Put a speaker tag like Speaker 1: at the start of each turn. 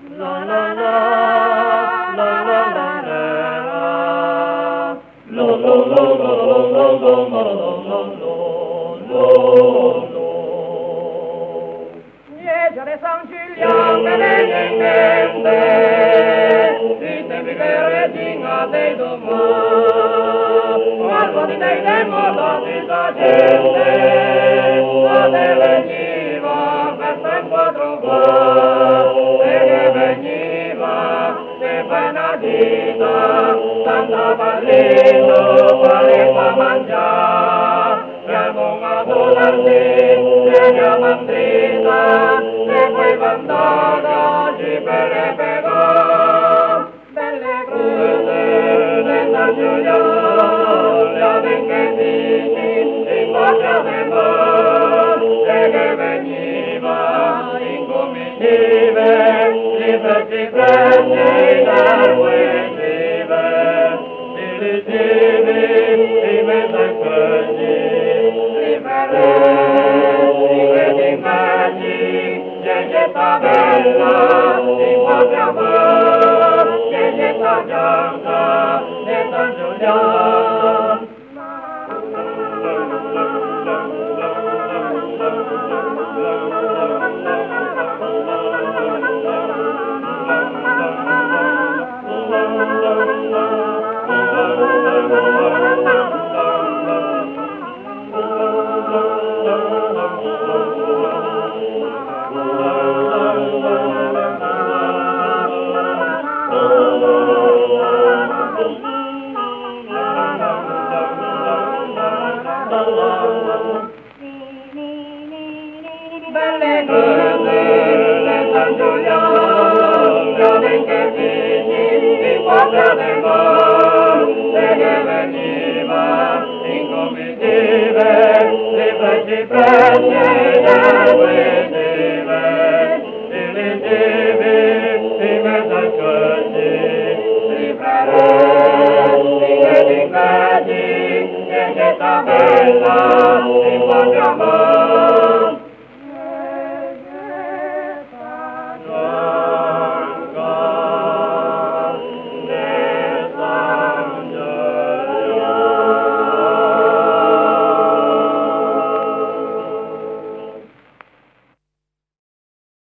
Speaker 1: la la la, la la la la la, lo lo lo lo lo lo lo lo lo lo. Niente de San Giuliano niente, di te vivere digna dei domani, guardo di dei modo di sta gente, ma te veniva per tempo trovare, e veniva se buona vita, tanta ballina, quale fa mangiare, siamo adolescenti, siamo mandrita, e poi vandata, ci per le pegare, belle crede, de San Giuliano, la venche dici, in bocca del mar, e che veniva, in comitive, si prende dal guidive, si ricevi, si mette in così, si vede, si vede in mezzi, che sta bella, in bocca mar, che sta bianca, de San Giuliano. Belle cose, de San Giuliano, la venche figli, in bocca del mar, e che veniva, in comitive, si prende dal guidive, si ricevi, si mette in così, si vede, si vede in mezzi, che sta bella, in bocca mar.